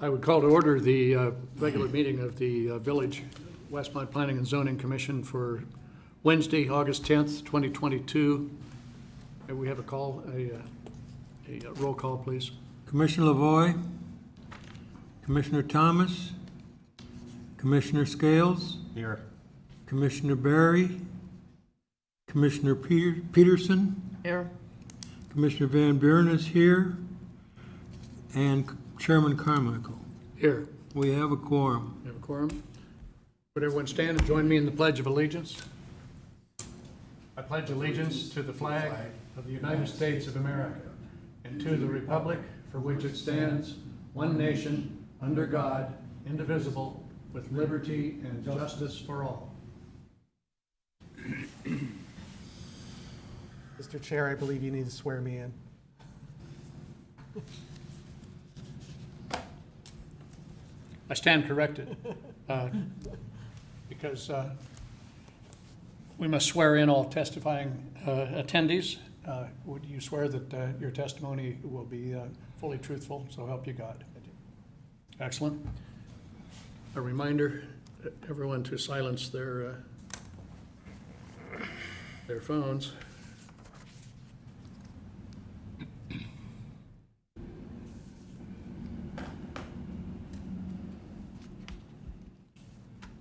I would call to order the regular meeting of the Village Westmont Planning and Zoning Commission for Wednesday, August 10th, 2022. May we have a call, a roll call, please? Commissioner Lavoy, Commissioner Thomas, Commissioner Scales, Here. Commissioner Barry, Commissioner Peterson, Here. Commissioner Van Buren is here, and Chairman Carmichael. Here. We have a quorum. We have a quorum. Would everyone stand and join me in the Pledge of Allegiance? I pledge allegiance to the flag of the United States of America and to the republic for which it stands, one nation, under God, indivisible, with liberty and justice for all. Mr. Chair, I believe you need to swear me in. I stand corrected, because we must swear in all testifying attendees. Would you swear that your testimony will be fully truthful, so help you God? Excellent. A reminder, everyone to silence their phones.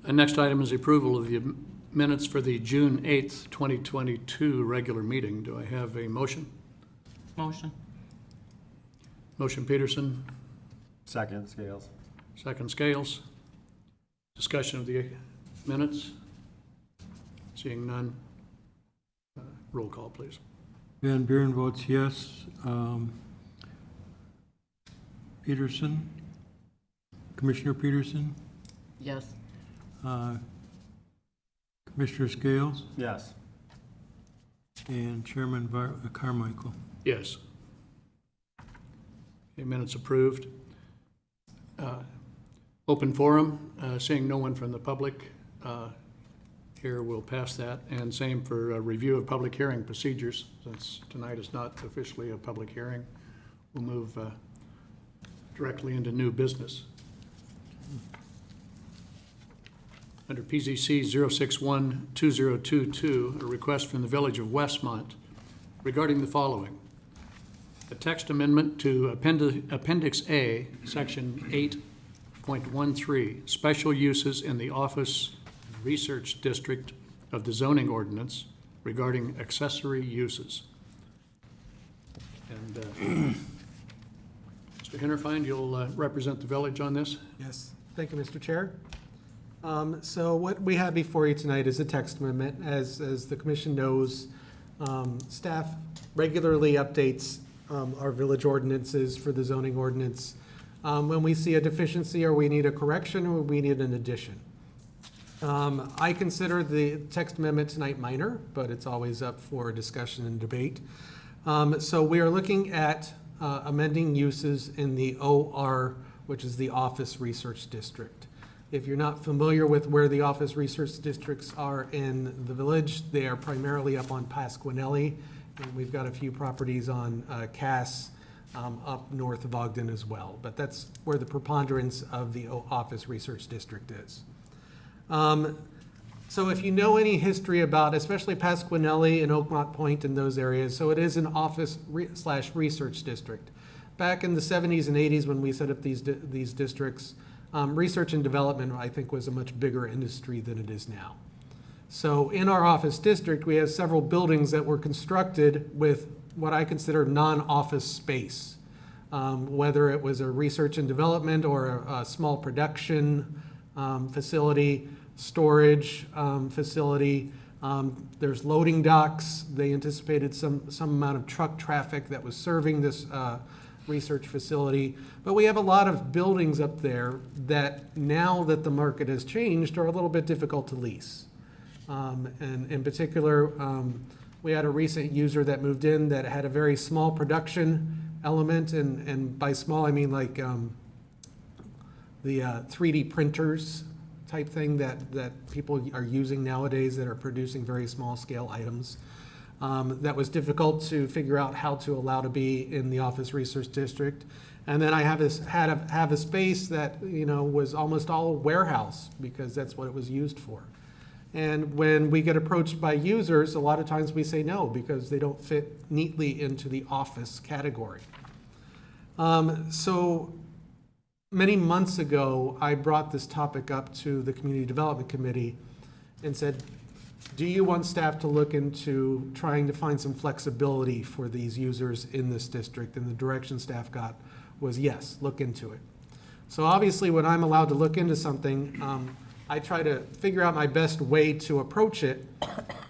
The next item is the approval of the minutes for the June 8th, 2022 regular meeting. Do I have a motion? Motion. Motion Peterson, Second, Scales. second Scales. Discussion of the minutes? Seeing none. Roll call, please. Van Buren votes yes. Peterson, Commissioner Peterson, Yes. Commissioner Scales, Yes. and Chairman Carmichael. Yes. Okay, minutes approved. Open forum, seeing no one from the public here, we'll pass that. And same for review of public hearing procedures. Since tonight is not officially a public hearing, we'll move directly into new business. Under PZC 0612022, a request from the Village of Westmont regarding the following. A text amendment to Appendix A, Section 8.13, Special Uses in the Office Research District of the Zoning Ordinance regarding accessory uses. And Mr. Hinterfein, you'll represent the village on this? Yes. Thank you, Mr. Chair. So what we have before you tonight is a text amendment. As the commission knows, staff regularly updates our village ordinances for the zoning ordinance when we see a deficiency or we need a correction or we need an addition. I consider the text amendment tonight minor, but it's always up for discussion and debate. So we are looking at amending uses in the OR, which is the Office Research District. If you're not familiar with where the office research districts are in the village, they are primarily up on Pasquinelli, and we've got a few properties on Cass up north of Ogden as well. But that's where the preponderance of the office research district is. So if you know any history about, especially Pasquinelli and Oakmont Point and those areas, so it is an office / research district. Back in the 70s and 80s when we set up these districts, research and development, I think, was a much bigger industry than it is now. So in our office district, we have several buildings that were constructed with what I consider non-office space, whether it was a research and development or a small production facility, storage facility. There's loading docks. They anticipated some amount of truck traffic that was serving this research facility. But we have a lot of buildings up there that, now that the market has changed, are a little bit difficult to lease. And in particular, we had a recent user that moved in that had a very small production element, and by small I mean like the 3D printers type thing that people are using nowadays that are producing very small scale items. That was difficult to figure out how to allow to be in the office research district. And then I have a space that, was almost all warehouse, because that's what it was used for. And when we get approached by users, a lot of times we say no, because they don't fit neatly into the office category. So many months ago, I brought this topic up to the Community Development Committee and said, do you want staff to look into trying to find some flexibility for these users in this district? And the direction staff got was, yes, look into it. So obviously, when I'm allowed to look into something, I try to figure out my best way to approach it,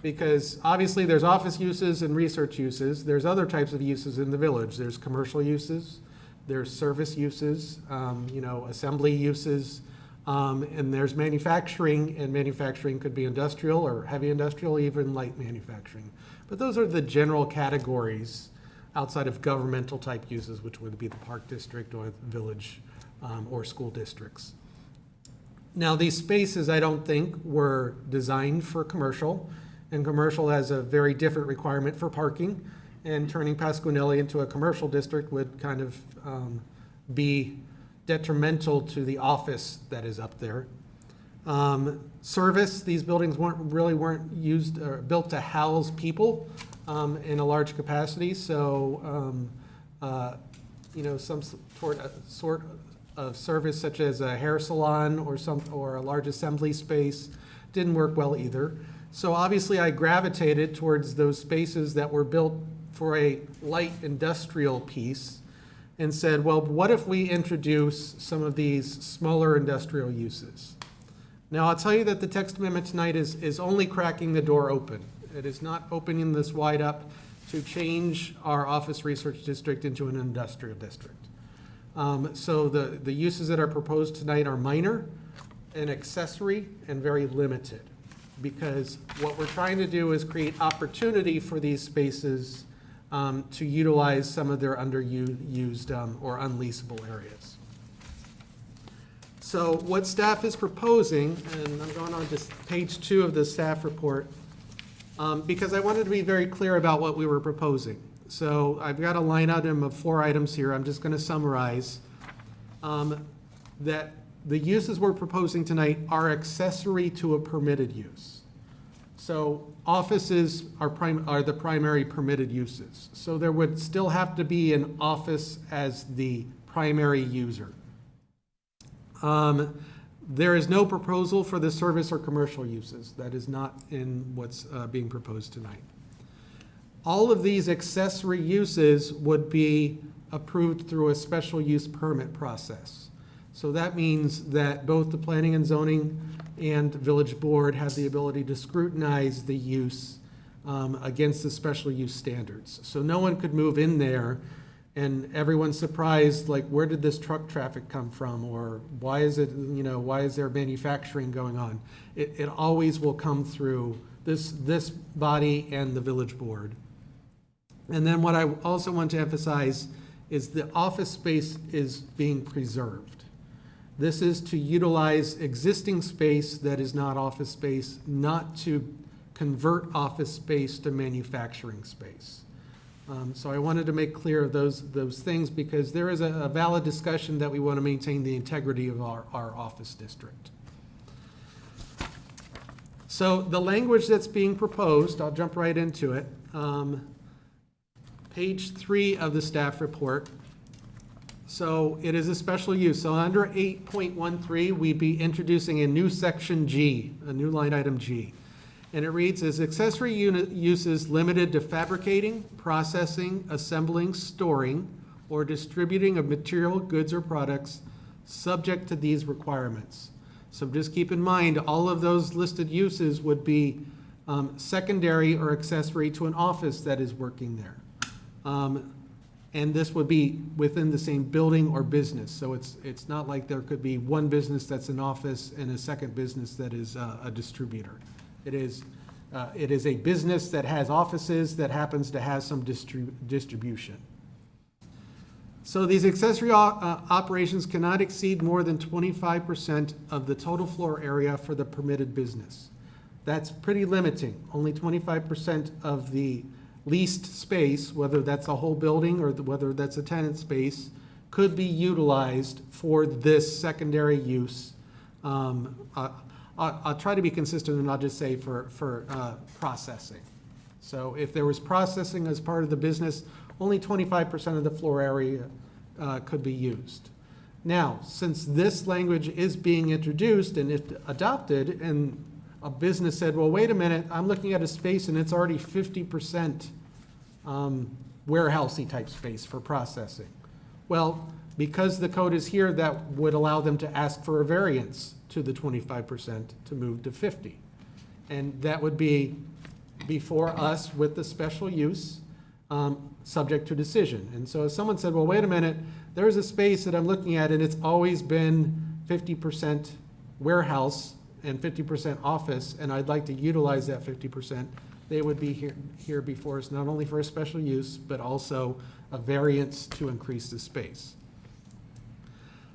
because obviously there's office uses and research uses. There's other types of uses in the village. There's commercial uses, there's service uses, assembly uses, and there's manufacturing, and manufacturing could be industrial or heavy industrial, even light manufacturing. But those are the general categories outside of governmental type uses, which would be the park district or the village or school districts. Now, these spaces, I don't think, were designed for commercial, and commercial has a very different requirement for parking, and turning Pasquinelli into a commercial district would kind of be detrimental to the office that is up there. Service, these buildings weren't used or built to house people in a large capacity, so some sort of service such as a hair salon or a large assembly space didn't work well either. So obviously I gravitated towards those spaces that were built for a light industrial piece and said, well, what if we introduce some of these smaller industrial uses? Now, I'll tell you that the text amendment tonight is only cracking the door open. It is not opening this wide up to change our office research district into an industrial district. So the uses that are proposed tonight are minor and accessory and very limited, because what we're trying to do is create opportunity for these spaces to utilize some of their underused or unleasable areas. So what staff is proposing, and I'm going on to page 2 of the staff report, because I wanted to be very clear about what we were proposing. So I've got a line item of 4 items here. I'm just going to summarize that the uses we're proposing tonight are accessory to a permitted use. So offices are the primary permitted uses. So there would still have to be an office as the primary user. There is no proposal for the service or commercial uses. That is not in what's being proposed tonight. All of these accessory uses would be approved through a special use permit process. So that means that both the planning and zoning and village board have the ability to scrutinize the use against the special use standards. So no one could move in there and everyone's surprised, like, where did this truck traffic come from? Or why is it, why is there manufacturing going on? It always will come through this body and the village board. And then what I also want to emphasize is the office space is being preserved. This is to utilize existing space that is not office space, not to convert office space to manufacturing space. So I wanted to make clear of those things, because there is a valid discussion that we want to maintain the integrity of our office district. So the language that's being proposed, I'll jump right into it. Page 3 of the staff report. So it is a special use. So under 8.13, we'd be introducing a new section G, a new line item G. And it reads, as accessory unit uses limited to fabricating, processing, assembling, storing, or distributing of material, goods, or products subject to these requirements. So just keep in mind, all of those listed uses would be secondary or accessory to an office that is working there. And this would be within the same building or business. So it's not like there could be one business that's an office and a second business that is a distributor. It is a business that has offices that happens to have some distribution. So these accessory operations cannot exceed more than 25% of the total floor area for the permitted business. That's pretty limiting. Only 25% of the leased space, whether that's a whole building or whether that's a tenant space, could be utilized for this secondary use. I'll try to be consistent and I'll just say for processing. So if there was processing as part of the business, only 25% of the floor area could be used. Now, since this language is being introduced and if adopted, and a business said, well, wait a minute, I'm looking at a space and it's already 50% warehousey type space for processing. Well, because the code is here, that would allow them to ask for a variance to the 25% to move to 50. And that would be before us with the special use, subject to decision. And so if someone said, well, wait a minute, there's a space that I'm looking at and it's always been 50% warehouse and 50% office, and I'd like to utilize that 50%, they would be here before us, not only for a special use, but also a variance to increase the space.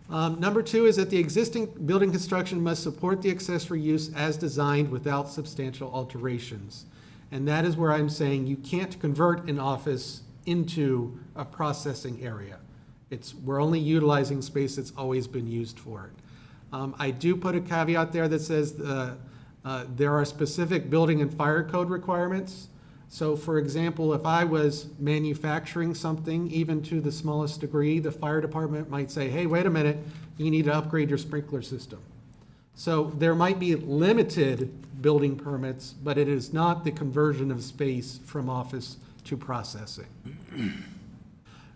Number 2 is that the existing building construction must support the accessory use as designed without substantial alterations. And that is where I'm saying you can't convert an office into a processing area. We're only utilizing space that's always been used for it. I do put a caveat there that says there are specific building and fire code requirements. So for example, if I was manufacturing something, even to the smallest degree, the fire department might say, hey, wait a minute, you need to upgrade your sprinkler system. So there might be limited building permits, but it is not the conversion of space from office to processing.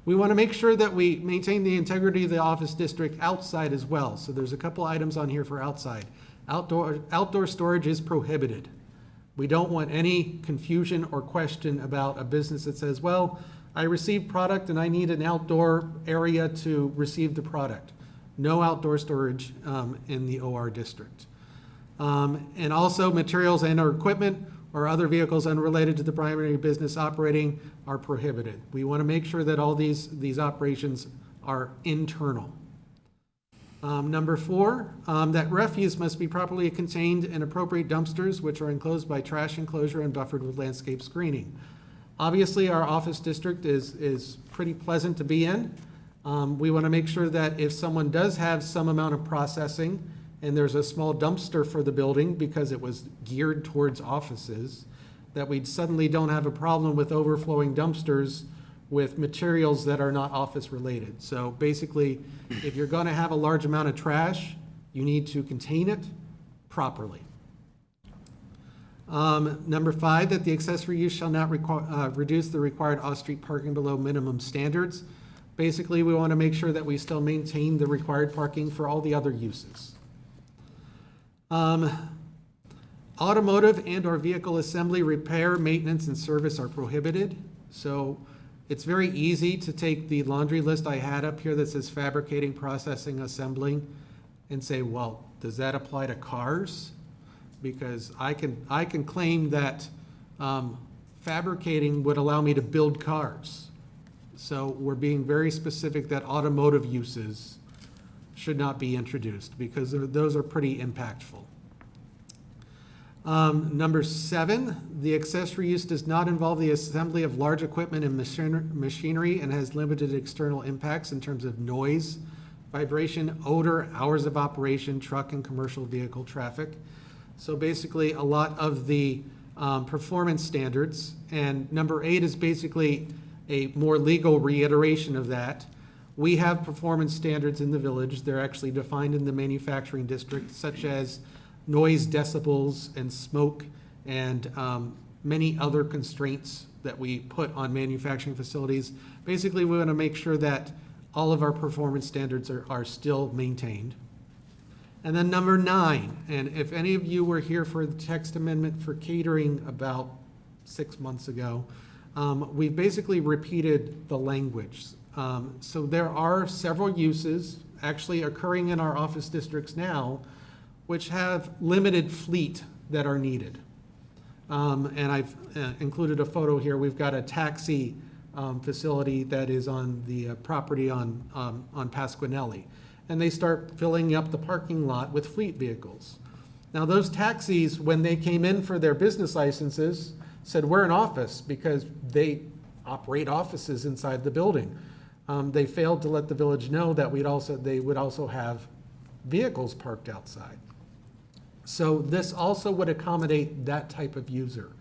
We want to make sure that we maintain the integrity of the office district outside as well. So there's a couple items on here for outside. Outdoor storage is prohibited. We don't want any confusion or question about a business that says, well, I received product and I need an outdoor area to receive the product. No outdoor storage in the OR district. And also materials and or equipment or other vehicles unrelated to the primary business operating are prohibited. We want to make sure that all these operations are internal. Number 4, that refuse must be properly contained in appropriate dumpsters, which are enclosed by trash enclosure and buffered with landscape screening. Obviously, our office district is pretty pleasant to be in. We want to make sure that if someone does have some amount of processing and there's a small dumpster for the building because it was geared towards offices, that we suddenly don't have a problem with overflowing dumpsters with materials that are not office related. So basically, if you're going to have a large amount of trash, you need to contain it properly. Number 5, that the accessory use shall not reduce the required off-street parking below minimum standards. Basically, we want to make sure that we still maintain the required parking for all the other uses. Automotive and or vehicle assembly, repair, maintenance, and service are prohibited. So it's very easy to take the laundry list I had up here that says fabricating, processing, assembling, and say, well, does that apply to cars? Because I can claim that fabricating would allow me to build cars. So we're being very specific that automotive uses should not be introduced because those are pretty impactful. Number 7, the accessory use does not involve the assembly of large equipment and machinery and has limited external impacts in terms of noise, vibration, odor, hours of operation, truck and commercial vehicle traffic. So basically a lot of the performance standards, and number 8 is basically a more legal reiteration of that. We have performance standards in the village. They're actually defined in the manufacturing district, such as noise decibels and smoke and many other constraints that we put on manufacturing facilities. Basically, we want to make sure that all of our performance standards are still maintained. And then number 9, and if any of you were here for the text amendment for catering about 6 months ago, we basically repeated the language. So there are several uses actually occurring in our office districts now which have limited fleet that are needed. And I've included a photo here. We've got a taxi facility that is on the property on Pasquinelli. And they start filling up the parking lot with fleet vehicles. Now those taxis, when they came in for their business licenses, said we're an office because they operate offices inside the building. They failed to let the village know that they would also have vehicles parked outside. So this also would accommodate that type of user.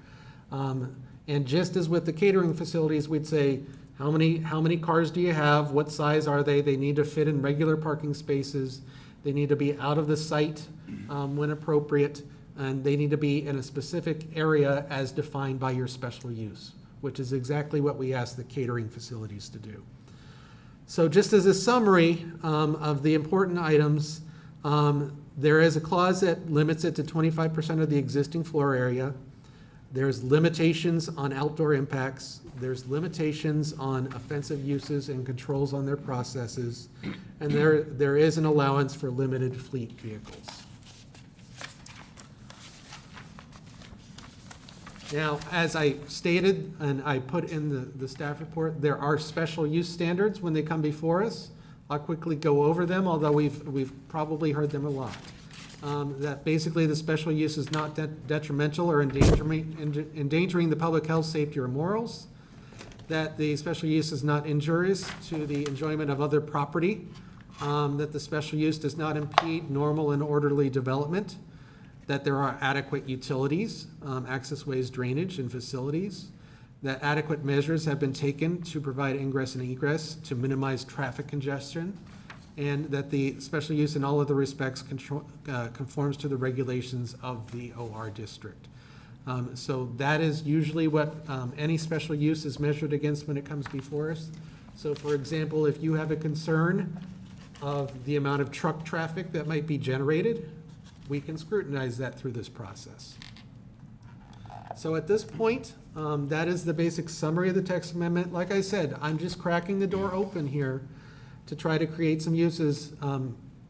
And just as with the catering facilities, we'd say, how many cars do you have? What size are they? They need to fit in regular parking spaces. They need to be out of the site when appropriate, and they need to be in a specific area as defined by your special use, which is exactly what we ask the catering facilities to do. So just as a summary of the important items, there is a clause that limits it to 25% of the existing floor area. There's limitations on outdoor impacts. There's limitations on offensive uses and controls on their processes. And there is an allowance for limited fleet vehicles. Now, as I stated, and I put in the staff report, there are special use standards when they come before us. I'll quickly go over them, although we've probably heard them a lot. That basically the special use is not detrimental or endangering the public health, safety, or morals. That the special use is not injurious to the enjoyment of other property. That the special use does not impede normal and orderly development. That there are adequate utilities, access ways, drainage, and facilities. That adequate measures have been taken to provide ingress and egress to minimize traffic congestion. And that the special use in all other respects conforms to the regulations of the OR district. So that is usually what any special use is measured against when it comes before us. So for example, if you have a concern of the amount of truck traffic that might be generated, we can scrutinize that through this process. So at this point, that is the basic summary of the text amendment. Like I said, I'm just cracking the door open here to try to create some uses.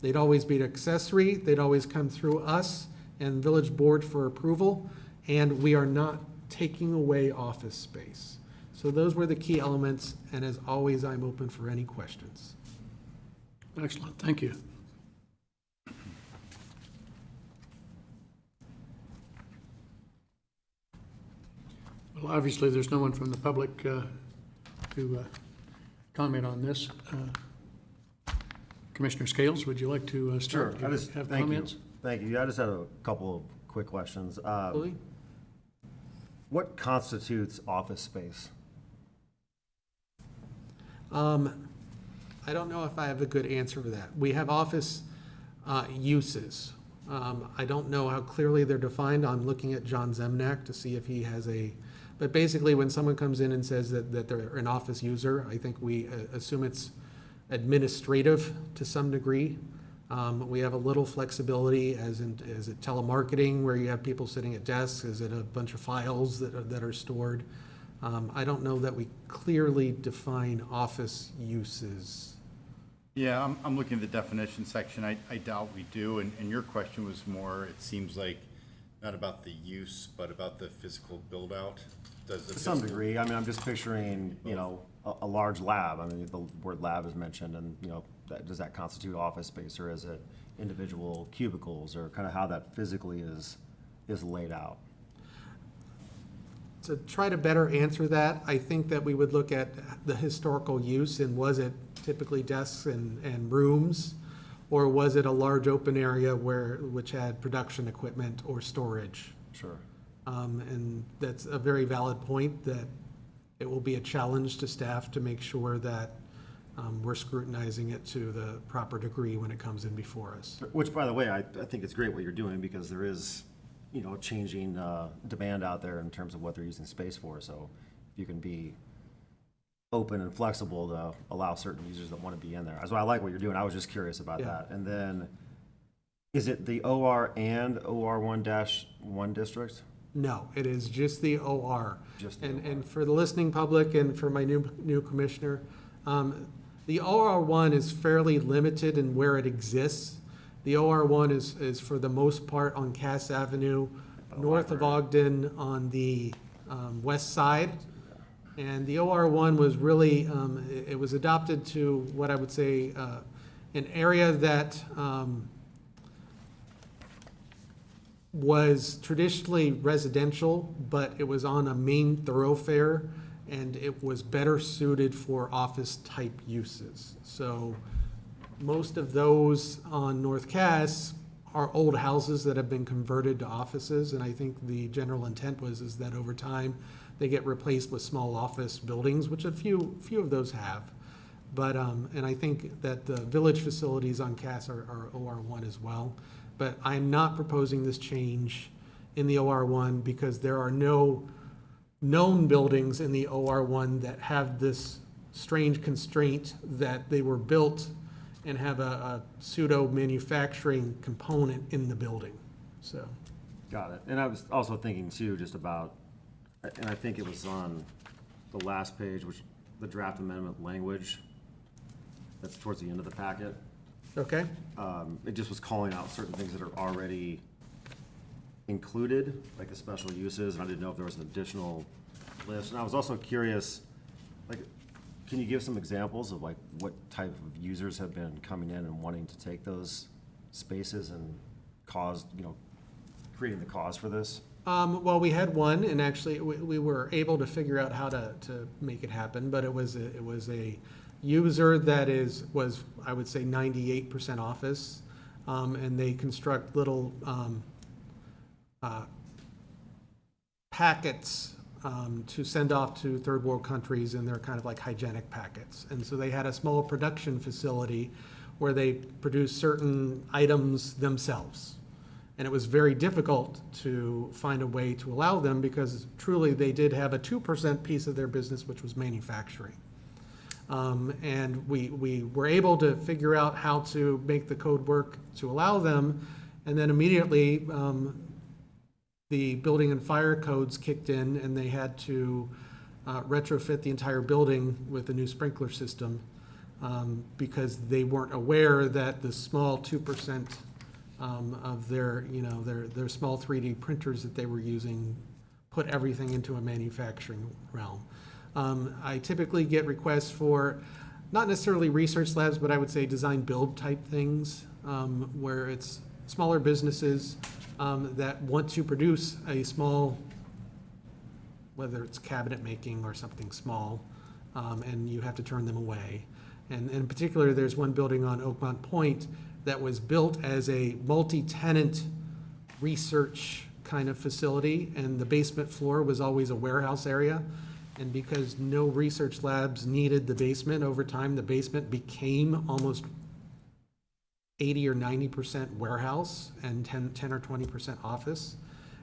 They'd always be accessory, they'd always come through us and village board for approval, and we are not taking away office space. So those were the key elements, and as always, I'm open for any questions. Excellent, thank you. Well, obviously, there's no one from the public to comment on this. Commissioner Scales, would you like to start? Sure. Do you have Thank you. comments? Thank you. I just had a couple of quick questions. Absolutely. What constitutes office space? I don't know if I have a good answer for that. We have office uses. I don't know how clearly they're defined. I'm looking at John Zemnak to see if he has but basically when someone comes in and says that they're an office user, I think we assume it's administrative to some degree. We have a little flexibility is it telemarketing where you have people sitting at desks? Is it a bunch of files that are stored? I don't know that we clearly define office uses. Yeah, I'm looking at the definition section. I doubt we do. And your question was more, it seems like, not about the use, but about the physical build out. To some degree. I mean, I'm just picturing, a large lab. I mean, the word lab is mentioned, and, does that constitute office space, or is it individual cubicles, or kind of how that physically is laid out? To try to better answer that, I think that we would look at the historical use, and was it typically desks and rooms, or was it a large open area which had production equipment or storage? Sure. And that's a very valid point, that it will be a challenge to staff to make sure that we're scrutinizing it to the proper degree when it comes in before us. Which, by the way, I think it's great what you're doing, because there is, changing demand out there in terms of what they're using space for. So if you can be open and flexible to allow certain users that want to be in there. So I like what you're doing. I was just curious about that. And then, is it the OR and OR1-1 districts? No, it is just the OR. Just the And for the listening public and for my new commissioner, the OR1 is fairly limited in where it exists. The OR1 is for the most part on Cass Avenue, north of Ogden on the west side. And the OR1 was really, it was adopted to what I would say an area that was traditionally residential, but it was on a main thoroughfare, and it was better suited for office-type uses. So most of those on North Cass are old houses that have been converted to offices, and I think the general intent is that over time, they get replaced with small office buildings, which a few of those have. But, and I think that the village facilities on Cass are OR1 as well. But I'm not proposing this change in the OR1 because there are no known buildings in the OR1 that have this strange constraint that they were built and have a pseudo manufacturing component in the building, so. Got it. And I was also thinking too, just about, and I think it was on the last page, which the draft amendment language, that's towards the end of the packet. Okay, It just was calling out certain things that are already included, like the special uses, and I didn't know if there was an additional list. And I was also curious, like, can you give some examples of like what type of users have been coming in and wanting to take those spaces and caused, creating the cause for this? well, we had one, and actually, we were able to figure out how to make it happen, but it was a user that was, I would say, 98% office, and they construct little packets to send off to third world countries, and they're kind of like hygienic packets. And so they had a small production facility where they produced certain items themselves. And it was very difficult to find a way to allow them because truly they did have a 2% piece of their business, which was manufacturing. And we were able to figure out how to make the code work to allow them. And then immediately, the building and fire codes kicked in, and they had to retrofit the entire building with a new sprinkler system because they weren't aware that the small 2% of their small 3D printers that they were using put everything into a manufacturing realm. I typically get requests for not necessarily research labs, but I would say design build type things where it's smaller businesses that want to produce a small, whether it's cabinet making or something small, and you have to turn them away. And in particular, there's one building on Oakmont Point that was built as a multi-tenant research kind of facility, and the basement floor was always a warehouse area. And because no research labs needed the basement, over time, the basement became almost 80 or 90% warehouse and 10 or 20% office.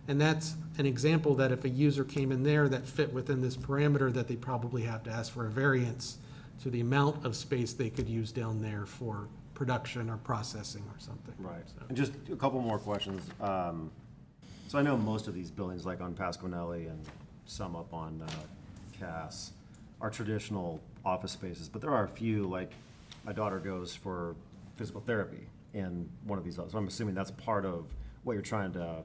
And that's an example that if a user came in there that fit within this parameter, that they probably have to ask for a variance to the amount of space they could use down there for production or processing or something. Right. So. And just a couple more questions. So I know most of these buildings, like on Pasquinelli and some up on Cass, are traditional office spaces, but there are a few, like my daughter goes for physical therapy in one of these, so I'm assuming that's part of what you're trying to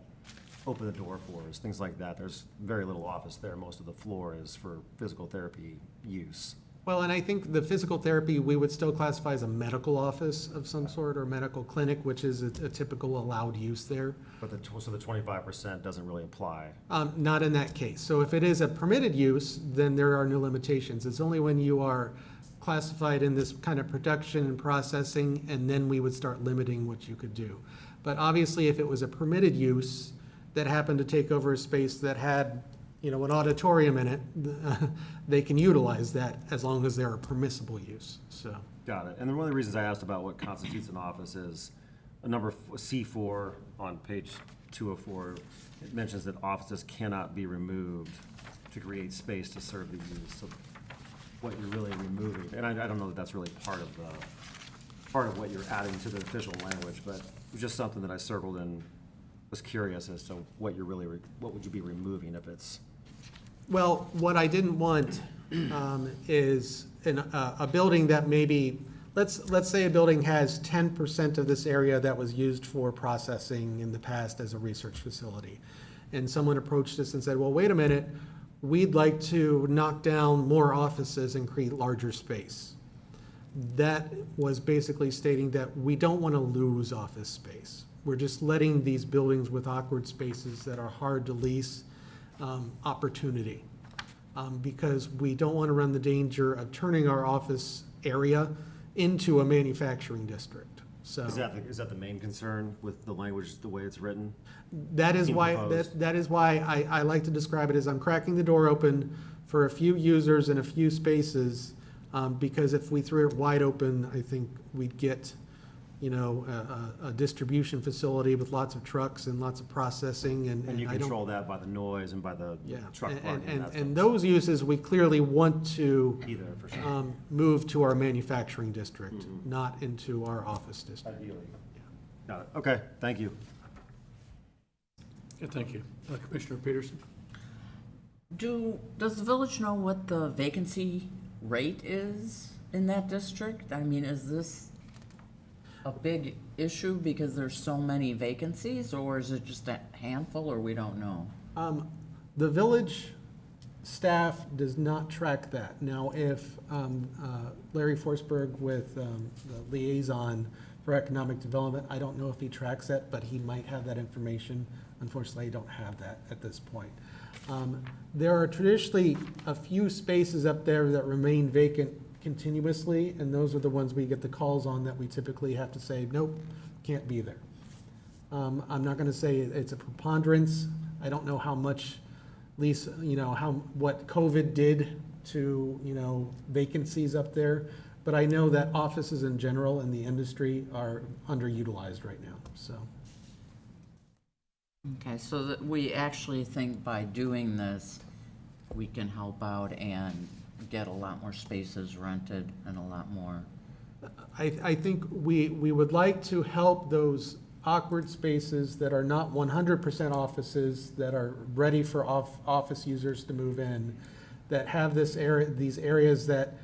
open the door for, is things like that. There's very little office there. Most of the floor is for physical therapy use. Well, and I think the physical therapy, we would still classify as a medical office of some sort or medical clinic, which is a typical allowed use there. But so the 25% doesn't really apply. Not in that case. So if it is a permitted use, then there are no limitations. It's only when you are classified in this kind of production and processing, and then we would start limiting what you could do. But obviously, if it was a permitted use that happened to take over a space that had, an auditorium in it, they can utilize that as long as they're a permissible use, so. Got it. And then one of the reasons I asked about what constitutes an office is a number C4 on page 204, it mentions that offices cannot be removed to create space to serve the use. So what you're really removing, and I don't know that that's really part of what you're adding to the official language, but it was just something that I circled and was curious as to what you're really, what would you be removing if it's. Well, what I didn't want is a building that maybe, let's say a building has 10% of this area that was used for processing in the past as a research facility. And someone approached us and said, well, wait a minute, we'd like to knock down more offices and create larger space. That was basically stating that we don't want to lose office space. We're just letting these buildings with awkward spaces that are hard to lease opportunity. because we don't want to run the danger of turning our office area into a manufacturing district. So Is that the main concern with the language, the way it's written? that is why, proposed? that is why I like to describe it as I'm cracking the door open for a few users and a few spaces, because if we threw it wide open, I think we'd get, you know, a distribution facility with lots of trucks and lots of processing, And you I don't. control that by the noise and by the Yeah, truck parking. and that those uses, we clearly want to stuff. Either, for sure. move to our manufacturing district, not into our office district. Ideally. Got it. Okay, thank you. Yeah, thank you. Commissioner Peterson? Does the village know what the vacancy rate is in that district? I mean, is this a big issue because there's so many vacancies, or is it just a handful, or we don't know? The village staff does not track that. Now, if Larry Forsberg with the liaison for economic development, I don't know if he tracks that, but he might have that information. Unfortunately, I don't have that at this point. There are traditionally a few spaces up there that remain vacant continuously, and those are the ones we get the calls on that we typically have to say, nope, can't be there. I'm not gonna say it's a preponderance. I don't know how much what COVID did to, vacancies up there, but I know that offices in general in the industry are underutilized right now, so. Okay, so that we actually think by doing this, we can help out and get a lot more spaces rented and a lot more. I think we would like to help those awkward spaces that are not 100% offices, that are ready for office users to move in, that have these areas that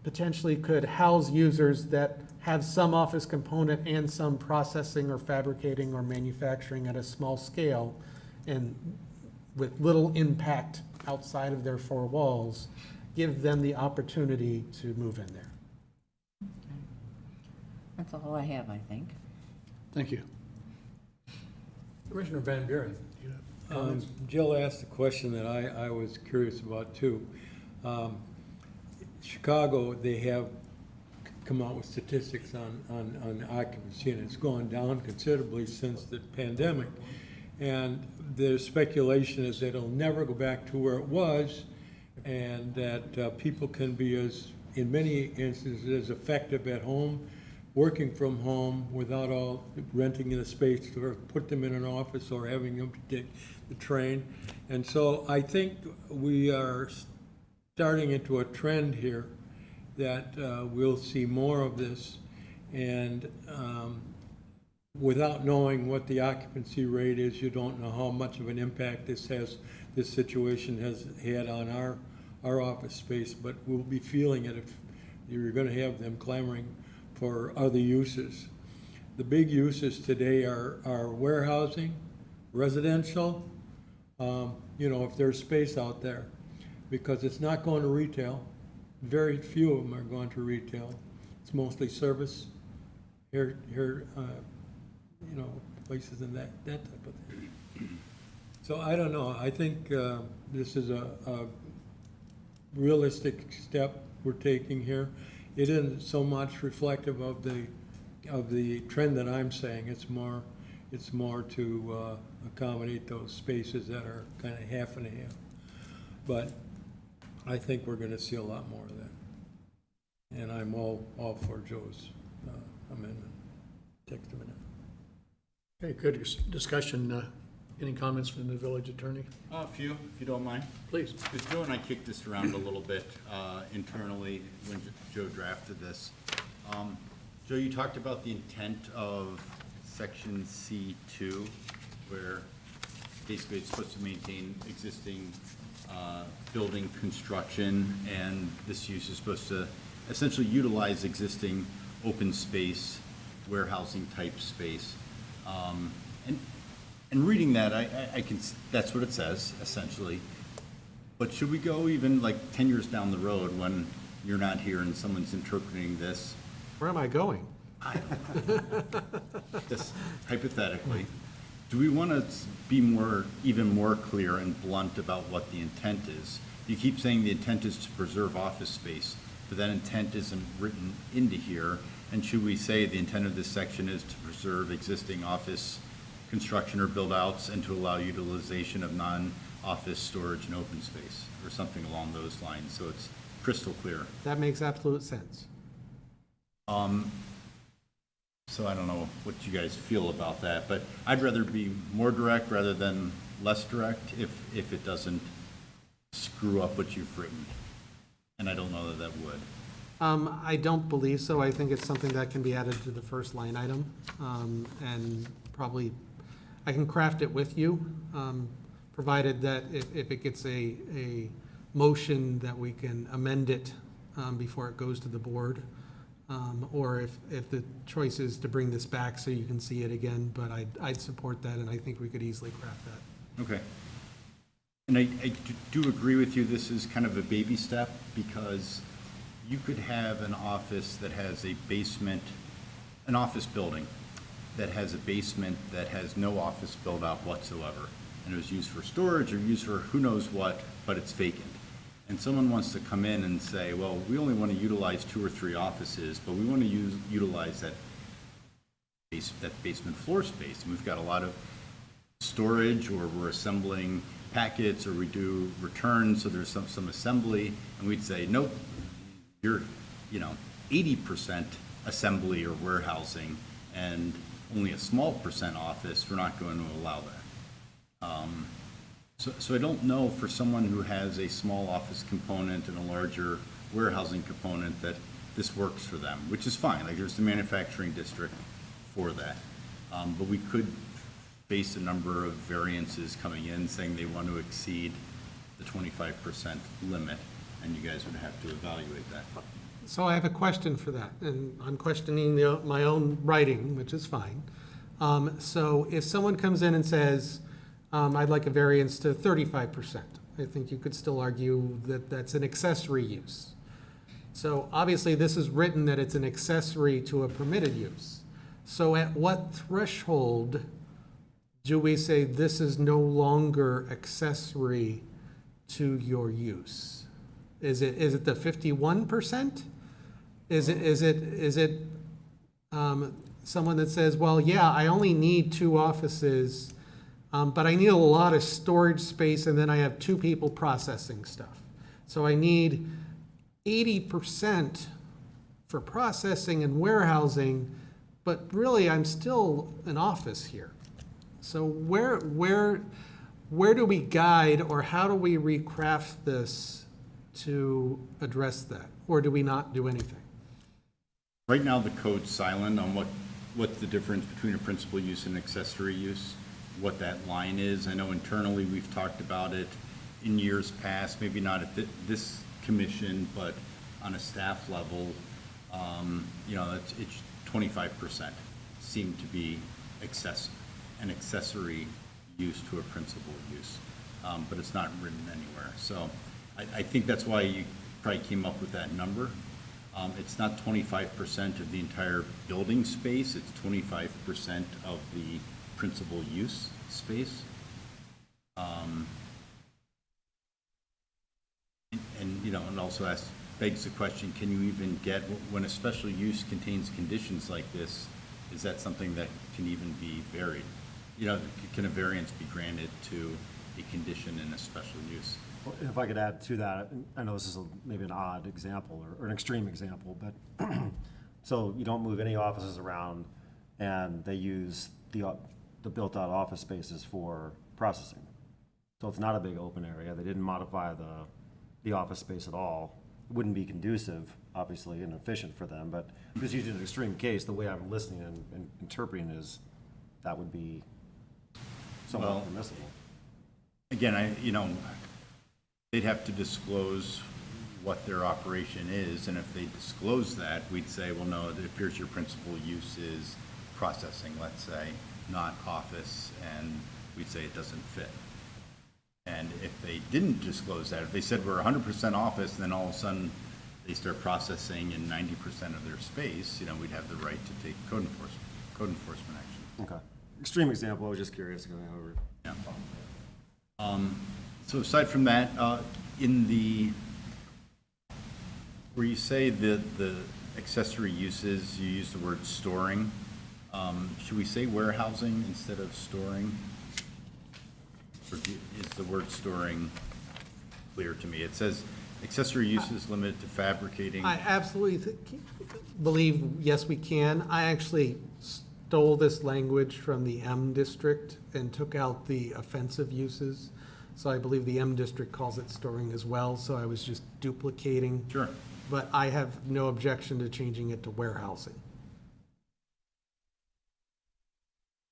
potentially could house users that have some office component and some processing or fabricating or manufacturing at a small scale, and with little impact outside of their four walls, give them the opportunity to move in there. That's all I have, I think. Thank you. Commissioner Van Buren, do you have comments? Jill asked a question that I was curious about too. Chicago, they have come out with statistics on occupancy, and it's gone down considerably since the pandemic. And the speculation is that it'll never go back to where it was, and that people can be in many instances, as effective at home, working from home without all renting in a space or put them in an office or having them take the train. And so I think we are starting into a trend here that we'll see more of this, and without knowing what the occupancy rate is, you don't know how much of an impact this situation has had on our office space, but we'll be feeling it if you're going to have them clamoring for other uses. The big uses today are warehousing, residential, if there's space out there, because it's not going to retail. Very few of them are going to retail. It's mostly service, places and that type of thing. So I don't know. I think this is a realistic step we're taking here. It isn't so much reflective of the trend that I'm saying. It's more to accommodate those spaces that are kind of half and half. But I think we're going to see a lot more of that. And I'm all for Joe's amendment, text amendment. Okay, good discussion. Any comments from the village attorney? A few, if you don't mind. Please. Because Joe and I kicked this around a little bit internally when Joe drafted this. Joe, you talked about the intent of section C2, where basically it's supposed to maintain existing building construction, and this use is supposed to essentially utilize existing open space, warehousing type space. And reading that, I can, that's what it says, essentially. But should we go even like 10 years down the road when you're not here and someone's interpreting this? Where am I going? Just hypothetically, Do we want to be even more clear and blunt about what the intent is? You keep saying the intent is to preserve office space, but that intent isn't written into here. And should we say the intent of this section is to preserve existing office construction or build-outs and to allow utilization of non-office storage and open space, or something along those lines, so it's crystal clear? That makes absolute sense. So I don't know what you guys feel about that, but I'd rather be more direct rather than less direct if it doesn't screw up what you've written. And I don't know that that would. I don't believe so. I think it's something that can be added to the first line item. And probably, I can craft it with you, provided that if it gets a motion that we can amend it before it goes to the board. Or if the choice is to bring this back so you can see it again, but I'd support that, and I think we could easily craft that. Okay. And I do agree with you, this is kind of a baby step, because you could have an office that has a basement, an office building that has a basement that has no office build-out whatsoever, and it was used for storage or used for who knows what, but it's vacant. And someone wants to come in and say, well, we only want to utilize 2 or 3 offices, but we want to utilize that basement floor space. And we've got a lot of storage, or we're assembling packets, or we do returns, so there's some assembly. And we'd say, nope, you're 80% assembly or warehousing and only a small percent office. We're not going to allow that. So I don't know, for someone who has a small office component and a larger warehousing component, that this works for them, which is fine. Like, there's the manufacturing district for that. But we could face a number of variances coming in saying they want to exceed the 25% limit, and you guys would have to evaluate that. So I have a question for that, and I'm questioning my own writing, which is fine. So if someone comes in and says, I'd like a variance to 35%, I think you could still argue that that's an accessory use. So obviously, this is written that it's an accessory to a permitted use. So at what threshold do we say this is no longer accessory to your use? Is it the 51%? Is it someone that says, well, yeah, I only need 2 offices, but I need a lot of storage space, and then I have 2 people processing stuff. So I need 80% for processing and warehousing, but really I'm still an office here. So where do we guide, or how do we recraft this to address that? Or do we not do anything? Right now, the code's silent on what's the difference between a principal use and accessory use, what that line is. I know internally we've talked about it in years past, maybe not at this commission, but on a staff level, it's 25% seem to be an accessory use to a principal use, but it's not written anywhere. So I think that's why you probably came up with that number. It's not 25% of the entire building space, it's 25% of the principal use space. And also begs the question, can you even get, when a special use contains conditions like this, is that something that can even be varied? Can a variance be granted to a condition in a special use? Well, if I could add to that, I know this is maybe an odd example or an extreme example, but so you don't move any offices around, and they use the built-out office spaces for processing. So it's not a big open area. They didn't modify the office space at all. It wouldn't be conducive, obviously, and efficient for them, but just using an extreme case, the way I'm listening and interpreting is that would be somewhat permissible. Again, they'd have to disclose what their operation is, and if they disclose that, we'd say, well, no, it appears your principal use is processing, let's say, not office, and we'd say it doesn't fit. And if they didn't disclose that, if they said we're 100% office, then all of a sudden they start processing in 90% of their space, we'd have the right to take code enforcement action. Okay. extreme example, I was just curious, however. Yeah. So aside from that, in the, where you say the accessory uses, you use the word storing. Should we say warehousing instead of storing? Or is the word storing clear to me? It says accessory uses limited to fabricating. I absolutely believe, yes, we can. I actually stole this language from the M district and took out the offensive uses. So I believe the M district calls it storing as well, so I was just duplicating. Sure. But I have no objection to changing it to warehousing.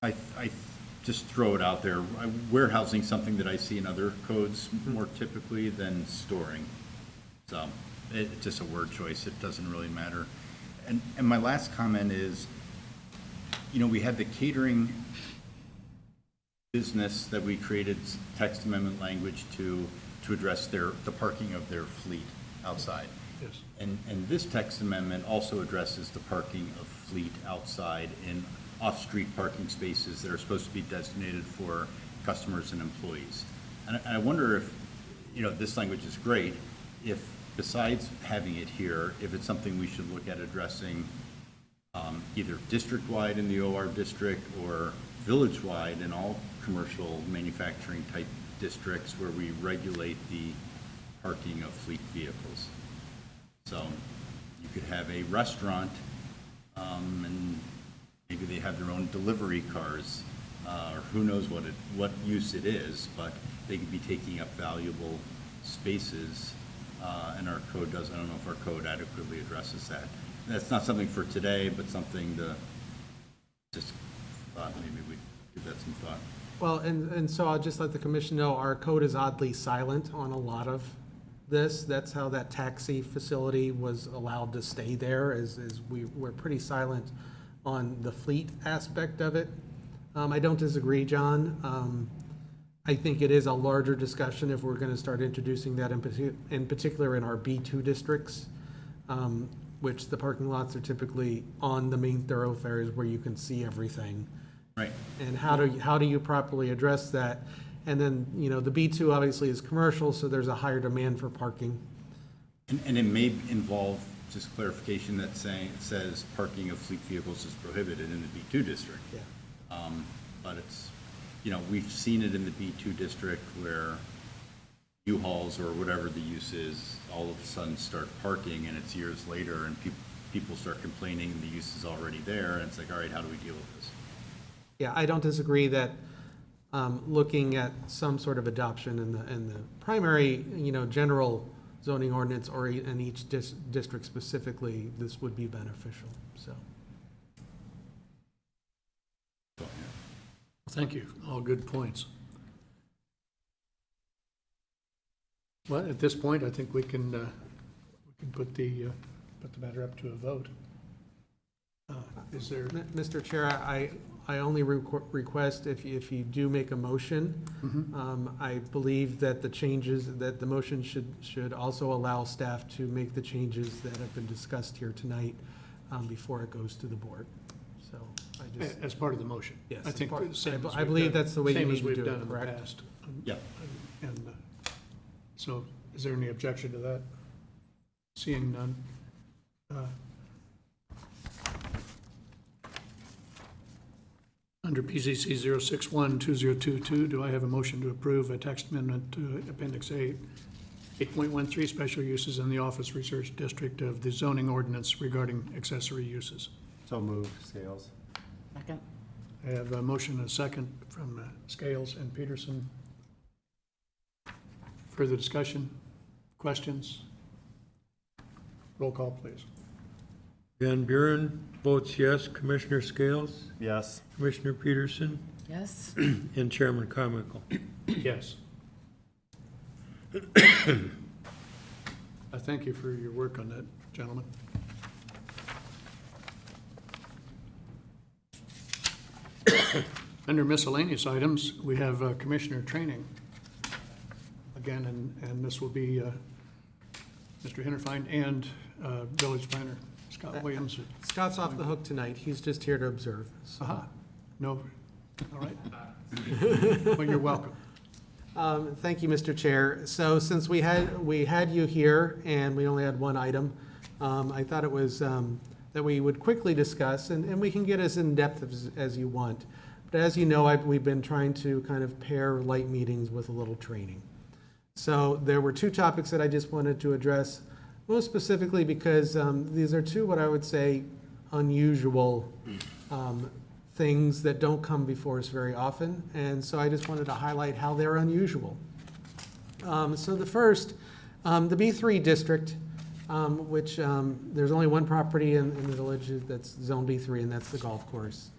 I just throw it out there. Warehousing, something that I see in other codes more typically than storing. So it's just a word choice. It doesn't really matter. And my last comment is, you know, we had the catering business that we created text amendment language to address the parking of their fleet outside. Yes. And this text amendment also addresses the parking of fleet outside in off-street parking spaces that are supposed to be designated for customers and employees. And I wonder if, you know, this language is great, if besides having it here, if it's something we should look at addressing either district-wide in the OR district or village-wide in all commercial manufacturing type districts where we regulate the parking of fleet vehicles. So you could have a restaurant and maybe they have their own delivery cars, or who knows what use it is, but they could be taking up valuable spaces, and our code doesn't, I don't know if our code adequately addresses that. That's not something for today, but something to just thought maybe we'd give that some thought. Well, and so I'll just let the commission know, our code is oddly silent on a lot of this. That's how that taxi facility was allowed to stay there, is we're pretty silent on the fleet aspect of it. I don't disagree, John. I think it is a larger discussion if we're gonna start introducing that in particular in our B2 districts, which the parking lots are typically on the main thoroughfares where you can see everything. Right. And how do you properly address that? And then, you know, the B2 obviously is commercial, so there's a higher demand for parking. And it may involve just clarification that says parking of fleet vehicles is prohibited in the B2 district. Yeah. But it's, you know, we've seen it in the B2 district where U-Hauls or whatever the use is, all of a sudden start parking and it's years later and people start complaining and the use is already there and it's like, all right, how do we deal with this? Yeah, I don't disagree that looking at some sort of adoption in the primary, you know, general zoning ordinance or in each district specifically, this would be beneficial, so. So, yeah. Thank you. All good points. Well, at this point, I think we can put the matter up to a vote. Is there? Mr. Chair, I only request if you do make a motion, I believe that the motion should also allow staff to make the changes that have been discussed here tonight before it goes to the board. So I just. As part of the motion? Yes, I think the same as I we've believe done- that's the way you same need as to we've do done it, in the correct? past. Yeah. And so is there any objection to that? Seeing none. Under PZC 0612022, do I have a motion to approve a text amendment to Appendix 8, 8.13, special uses in the Office Research District of the zoning ordinance regarding accessory uses? So moved, Scales. Second? I have a motion and a second from Scales and Peterson. Further discussion? Questions? Roll call, please. Van Buren votes yes. Commissioner Scales, Yes. Commissioner Peterson, Yes? and Chairman Carmichael. Yes. I thank you for your work on that, gentlemen. Under miscellaneous items, we have commissioner training. Again, and this will be Mr. Hinterfein and village planner Scott Williams. Scott's off the hook tonight, he's just here to observe, so. No All right? Well, you're welcome. Thank you, Mr. Chair. So since we had you here and we only had one item, I thought it was that we would quickly discuss, and we can get as in-depth as you want. But as you know, we've been trying to kind of pair light meetings with a little training. So there were two topics that I just wanted to address, most specifically because these are two, what I would say, unusual things that don't come before us very often. And so I just wanted to highlight how they're unusual. So the first, the B3 district, which there's only one property in the village that's zone B3, and that's the golf course,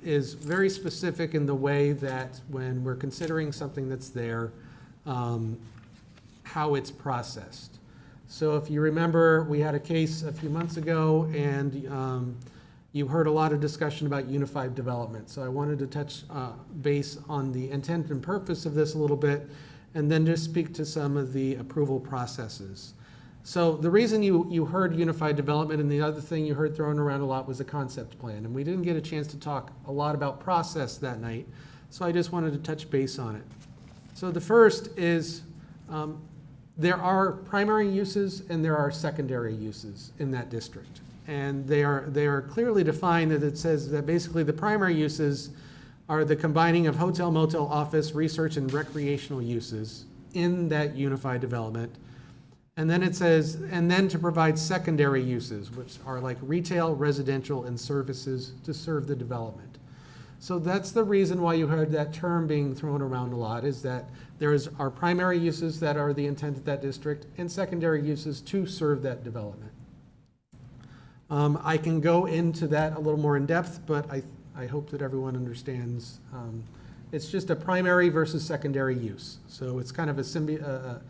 is very specific in the way that when we're considering something that's there, how it's processed. So if you remember, we had a case a few months ago, and you heard a lot of discussion about unified development. So I wanted to touch base on the intent and purpose of this a little bit, and then just speak to some of the approval processes. So the reason you heard unified development, and the other thing you heard thrown around a lot, was a concept plan. And we didn't get a chance to talk a lot about process that night, so I just wanted to touch base on it. So the first is there are primary uses and there are secondary uses in that district. And they are clearly defined, that it says that basically the primary uses are the combining of hotel, motel, office, research, and recreational uses in that unified development. And then it says, and then to provide secondary uses, which are like retail, residential, and services to serve the development. So that's the reason why you heard that term being thrown around a lot, is that are primary uses that are the intent of that district, and secondary uses to serve that development. I can go into that a little more in depth, but I hope that everyone understands. It's just a primary versus secondary use. So it's kind of a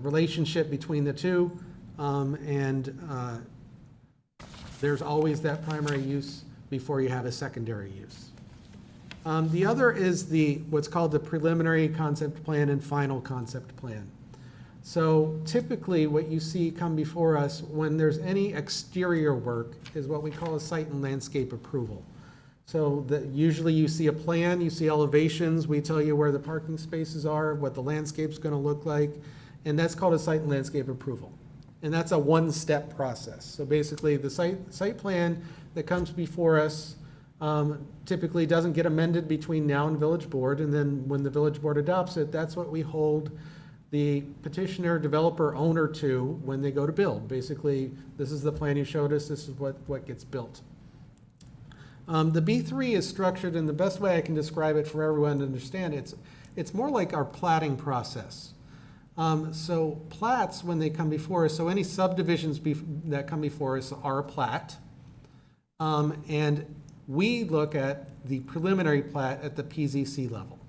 relationship between the two, and there's always that primary use before you have a secondary use. The other is what's called the preliminary concept plan and final concept plan. So typically what you see come before us when there's any exterior work is what we call a site and landscape approval. So usually you see a plan, you see elevations, we tell you where the parking spaces are, what the landscape's going to look like, and that's called a site and landscape approval. And that's a one-step process. So basically the site plan that comes before us typically doesn't get amended between now and village board, and then when the village board adopts it, that's what we hold the petitioner, developer, owner to when they go to build. Basically, this is the plan you showed us, this is what gets built. The B3 is structured, and the best way I can describe it for everyone to understand, it's more like our platting process. So plats, when they come before us, so any subdivisions that come before us are a plat. And we look at the preliminary plat at the PZC level.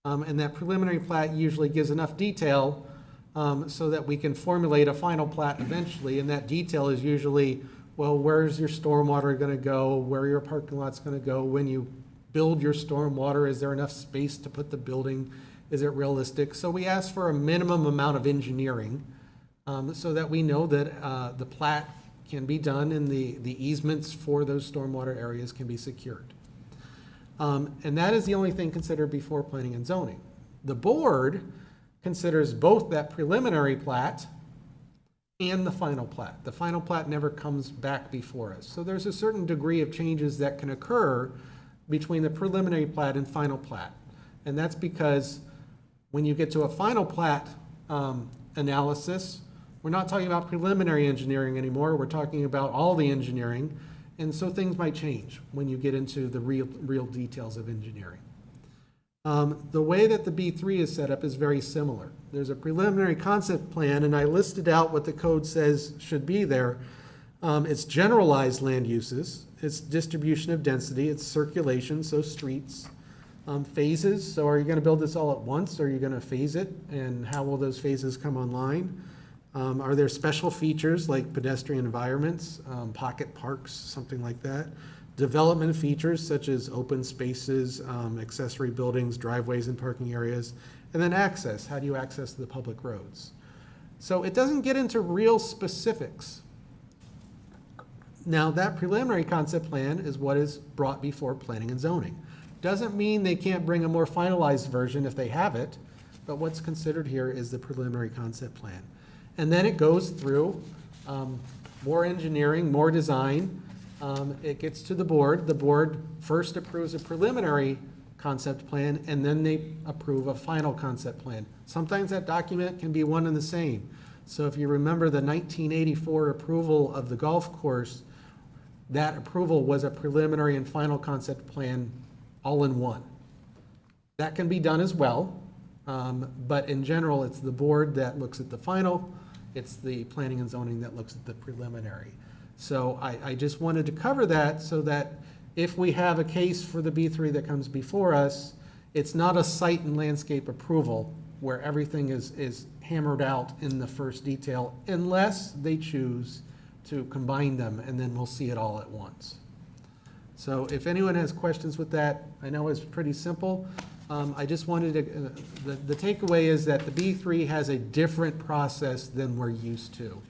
And that preliminary plat usually gives enough detail so that we can formulate a final plat eventually. And that detail is usually, well, where's your stormwater going to go? Where are your parking lots going to go? When you build your stormwater, is there enough space to put the building? Is it realistic? So we ask for a minimum amount of engineering so that we know that the plat can be done and the easements for those stormwater areas can be secured. And that is the only thing considered before planning and zoning. The board considers both that preliminary plat and the final plat. The final plat never comes back before us. So there's a certain degree of changes that can occur between the preliminary plat and final plat. And that's because when you get to a final plat analysis, we're not talking about preliminary engineering anymore. We're talking about all the engineering. And so things might change when you get into the real details of engineering. The way that the B3 is set up is very similar. There's a preliminary concept plan, and I listed out what the code says should be there. It's generalized land uses, it's distribution of density, it's circulation, so streets, phases. So are you going to build this all at once, or are you going to phase it, and how will those phases come online? Are there special features like pedestrian environments, pocket parks, something like that? Development features such as open spaces, accessory buildings, driveways and parking areas, and then access. How do you access the public roads? So it doesn't get into real specifics. Now that preliminary concept plan is what is brought before planning and zoning. Doesn't mean they can't bring a more finalized version if they have it, but what's considered here is the preliminary concept plan. And then it goes through more engineering, more design. It gets to the board. The board first approves a preliminary concept plan, and then they approve a final concept plan. Sometimes that document can be one and the same. So if you remember the 1984 approval of the golf course, that approval was a preliminary and final concept plan all in one. That can be done as well, but in general, it's the board that looks at the final, it's the planning and zoning that looks at the preliminary. So I just wanted to cover that so that if we have a case for the B3 that comes before us, it's not a site and landscape approval where everything is hammered out in the first detail, unless they choose to combine them, and then we'll see it all at once. So if anyone has questions with that, I know it's pretty simple. I just wanted to, the takeaway is that the B3 has a different process than we're used to.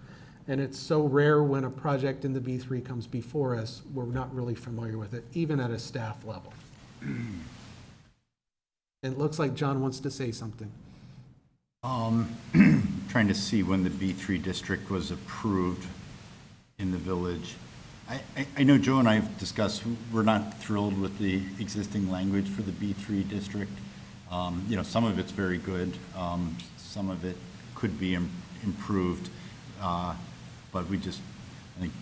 And it's so rare when a project in the B3 comes before us, we're not really familiar with it, even at a staff level. It looks like John wants to say something. Trying to see when the B3 district was approved in the village. I know Joe and I have discussed, we're not thrilled with the existing language for the B3 district. You know, some of it's very good. Some of it could be improved. But we just, I think,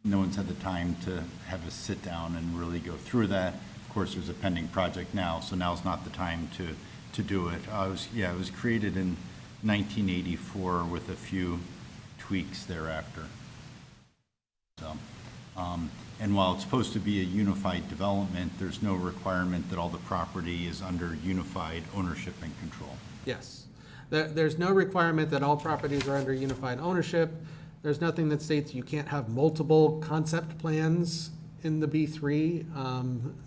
no one's had the time to have a sit down and really go through that. Of course, there's a pending project now, so now's not the time to do it. It was created in 1984 with a few tweaks thereafter. So, and while it's supposed to be a unified development, there's no requirement that all the property is under unified ownership and control. Yes. There's no requirement that all properties are under unified ownership. There's nothing that states you can't have multiple concept plans in the B3.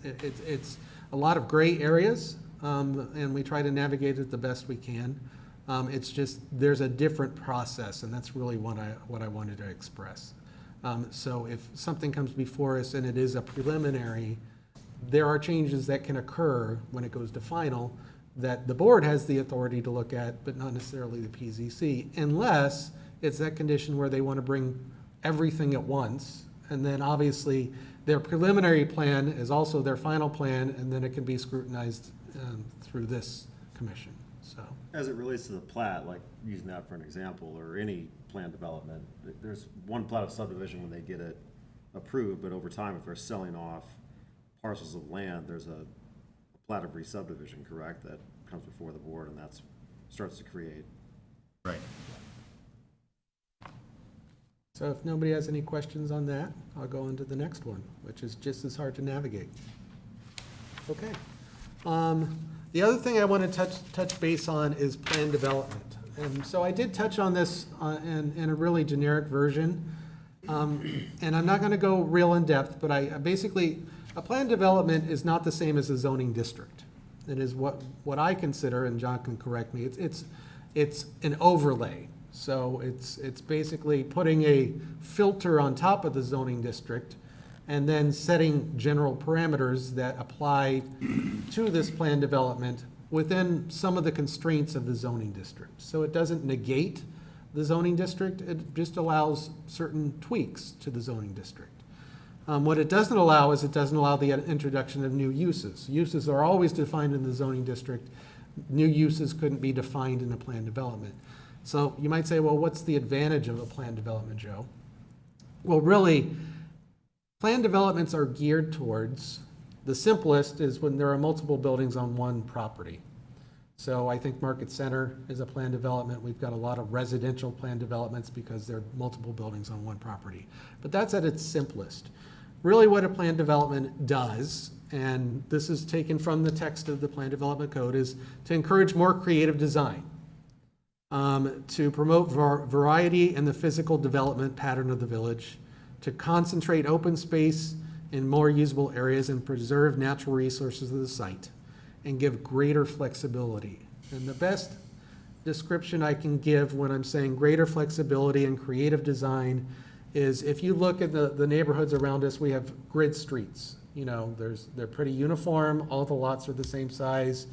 It's a lot of gray areas, and we try to navigate it the best we can. It's just, there's a different process, and that's really what I wanted to express. So if something comes before us and it is a preliminary, there are changes that can occur when it goes to final that the board has the authority to look at, but not necessarily the PZC, unless it's that condition where they want to bring everything at once. And then obviously their preliminary plan is also their final plan, and then it can be scrutinized through this commission, so. As it relates to the plat, like using that for an example, or any plan development, there's one plat of subdivision when they get it approved, but over time, if they're selling off parcels of land, there's a plat of re-subdivision, correct, that comes before the board, and that's starts to create. Right. So if nobody has any questions on that, I'll go into the next one, which is just as hard to navigate. Okay. The other thing I want to touch base on is plan development. And so I did touch on this in a really generic version. And I'm not going to go real in depth, but I basically, a plan development is not the same as a zoning district. It is what I consider, and John can correct me, it's an overlay. So it's basically putting a filter on top of the zoning district and then setting general parameters that apply to this plan development within some of the constraints of the zoning district. So it doesn't negate the zoning district, it just allows certain tweaks to the zoning district. What it doesn't allow is it doesn't allow the introduction of new uses. Uses are always defined in the zoning district. New uses couldn't be defined in a plan development. So you might say, well, what's the advantage of a plan development, Joe? Well, really, plan developments are geared towards, the simplest is when there are multiple buildings on one property. So I think Market Center is a plan development. We've got a lot of residential plan developments because there are multiple buildings on one property. But that's at its simplest. Really what a plan development does, and this is taken from the text of the Plan Development Code, is to encourage more creative design. To promote variety in the physical development pattern of the village, to concentrate open space in more usable areas and preserve natural resources of the site, and give greater flexibility. And the best description I can give when I'm saying greater flexibility and creative design is if you look at the neighborhoods around us, we have grid streets. You know, they're pretty uniform, all the lots are the same size,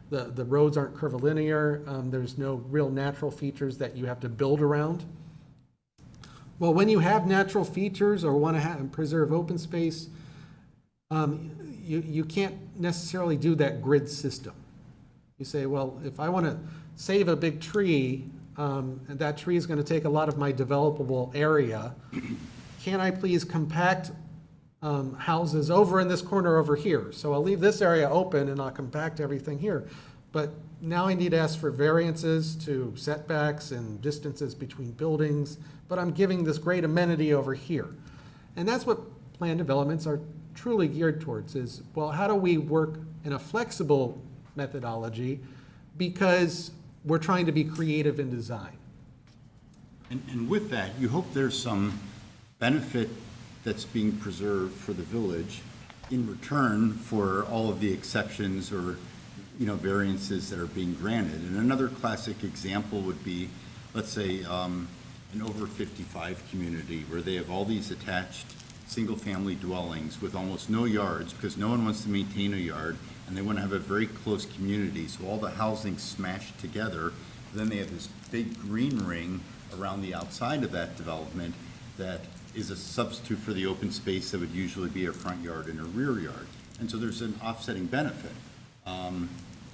the roads aren't curvilinear, there's no real natural features that you have to build around. Well, when you have natural features or want to preserve open space, you can't necessarily do that grid system. You say, well, if I want to save a big tree, and that tree is going to take a lot of my developable area, can I please compact houses over in this corner over here? So I'll leave this area open and I'll compact everything here. But now I need to ask for variances to setbacks and distances between buildings, but I'm giving this great amenity over here. And that's what plan developments are truly geared towards is, well, how do we work in a flexible methodology because we're trying to be creative in design. And with that, you hope there's some benefit that's being preserved for the village in return for all of the exceptions or, variances that are being granted. And another classic example would be, let's say, an over 55 community where they have all these attached single-family dwellings with almost no yards because no one wants to maintain a yard, and they want to have a very close community, so all the housing smashed together. Then they have this big green ring around the outside of that development that is a substitute for the open space that would usually be a front yard and a rear yard. And so there's an offsetting benefit.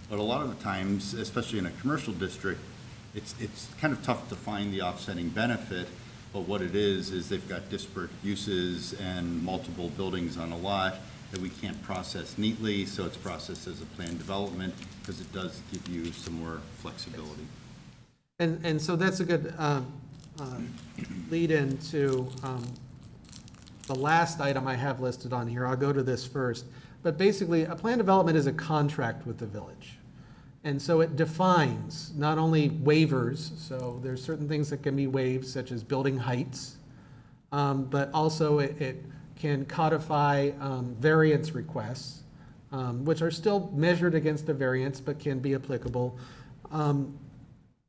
But a lot of the times, especially in a commercial district, it's kind of tough to find the offsetting benefit. But what it is they've got disparate uses and multiple buildings on a lot that we can't process neatly, so it's processed as a planned development because it does give you some more flexibility. And so that's a good lead into the last item I have listed on here. I'll go to this first. But basically, a plan development is a contract with the village. And so it defines not only waivers, so there's certain things that can be waived, such as building heights, but also it can codify variance requests, which are still measured against the variance, but can be applicable.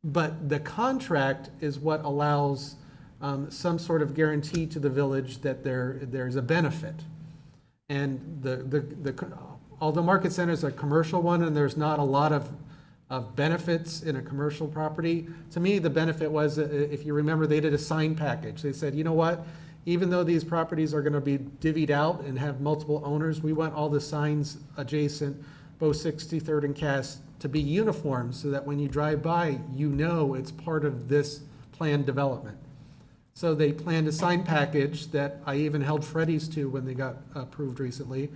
But the contract is what allows some sort of guarantee to the village that there's a benefit. And although market center is a commercial one and there's not a lot of benefits in a commercial property, to me, the benefit was, if you remember, they did a sign package. They said, you know what? Even though these properties are going to be divvied out and have multiple owners, we want all the signs adjacent, both 63rd and Cass, to be uniform so that when you drive by, you know it's part of this planned development. So they planned a sign package that I even held Freddy's to when they got approved recently.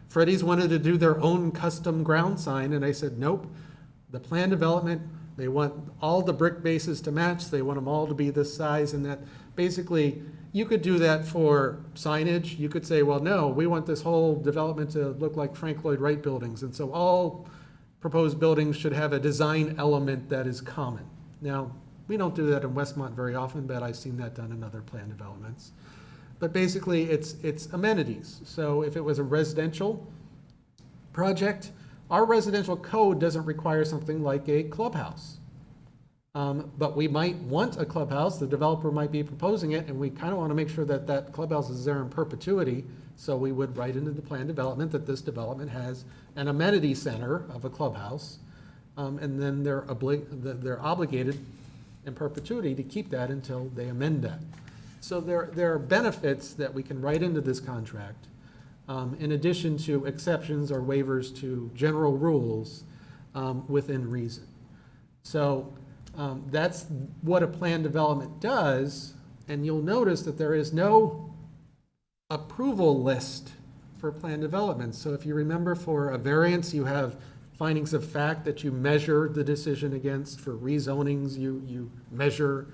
Freddy's wanted to do their own custom ground sign, and I said, nope. The planned development, they want all the brick bases to match. They want them all to be this size, and that basically you could do that for signage. You could say, well, no, we want this whole development to look like Frank Lloyd Wright buildings, and so all proposed buildings should have a design element that is common. Now, we don't do that in Westmont very often, but I've seen that done in other planned developments. But basically, it's amenities. So if it was a residential project, our residential code doesn't require something like a clubhouse. But we might want a clubhouse. The developer might be proposing it, and we kind of want to make sure that that clubhouse is there in perpetuity. So we would write into the plan development that this development has an amenity center of a clubhouse, and then they're obligated in perpetuity to keep that until they amend that. So there are benefits that we can write into this contract, in addition to exceptions or waivers to general rules within reason. So that's what a plan development does, and you'll notice that there is no approval list for plan development. So if you remember, for a variance, you have findings of fact that you measure the decision against. For rezonings, you measure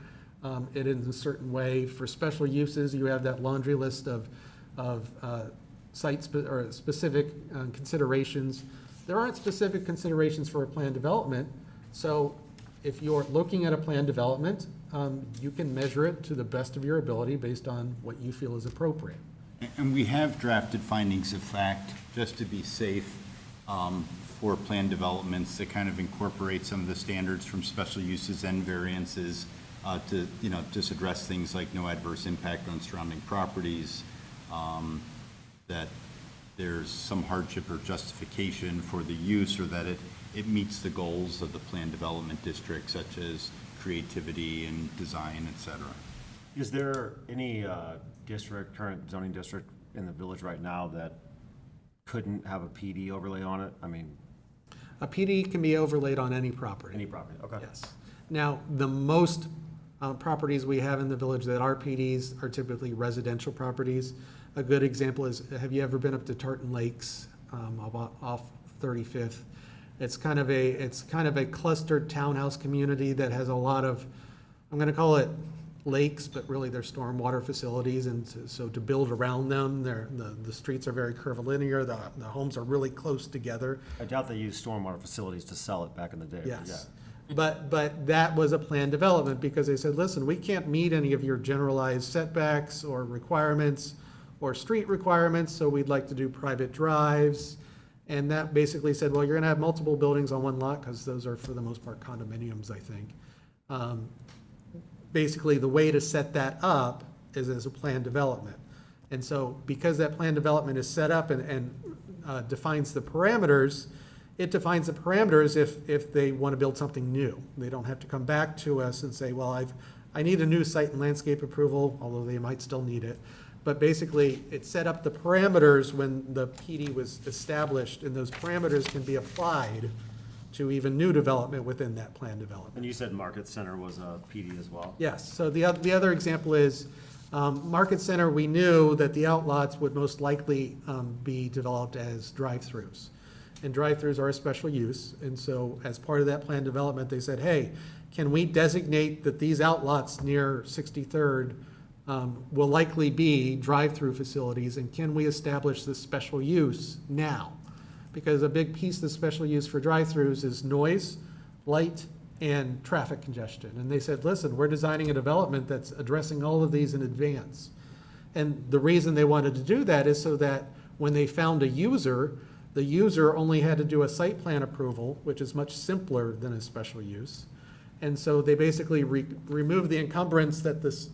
it in a certain way. For special uses, you have that laundry list of or specific considerations. There aren't specific considerations for a plan development. So if you're looking at a plan development, you can measure it to the best of your ability based on what you feel is appropriate. And we have drafted findings of fact, just to be safe, for plan developments that kind of incorporate some of the standards from special uses and variances to, just address things like no adverse impact on surrounding properties, that there's some hardship or justification for the use, or that it meets the goals of the planned development district, such as creativity and design, et cetera. Is there any current zoning district in the village right now that couldn't have a PD overlay on it? I mean, A PD can be overlaid on any property. any property, okay. Yes. Now, the most properties we have in the village that are PDs are typically residential properties. A good example is, have you ever been up to Tartan Lakes, off 35th? It's kind of a clustered townhouse community that has a lot of, I'm gonna call it lakes, but really they're stormwater facilities, and so to build around them, the streets are very curvilinear, the homes are really close together. I doubt they used stormwater facilities to sell it back in the day. but Yes. But that was a planned development, because they said, listen, we can't meet any of your generalized setbacks or requirements or street requirements, so we'd like to do private drives. And that basically said, well, you're gonna have multiple buildings on one lot, because those are for the most part condominiums, I think. Basically, the way to set that up is as a planned development. And so, because that planned development is set up and defines the parameters, it defines the parameters if they want to build something new. They don't have to come back to us and say, well, I need a new site and landscape approval, although they might still need it. But basically, it set up the parameters when the PD was established, and those parameters can be applied to even new development within that planned development. And you said Market Center was a PD as well? Yes, so the other example is, Market Center, we knew that the outlots would most likely be developed as drive-throughs. And drive-throughs are a special use, and so as part of that planned development, they said, hey, can we designate that these outlots near 63rd will likely be drive-through facilities, and can we establish this special use now? Because a big piece of the special use for drive-throughs is noise, light, and traffic congestion. And they said, listen, we're designing a development that's addressing all of these in advance. And the reason they wanted to do that is so that when they found a user, the user only had to do a site plan approval, which is much simpler than a special use. And so they basically removed the encumbrance that this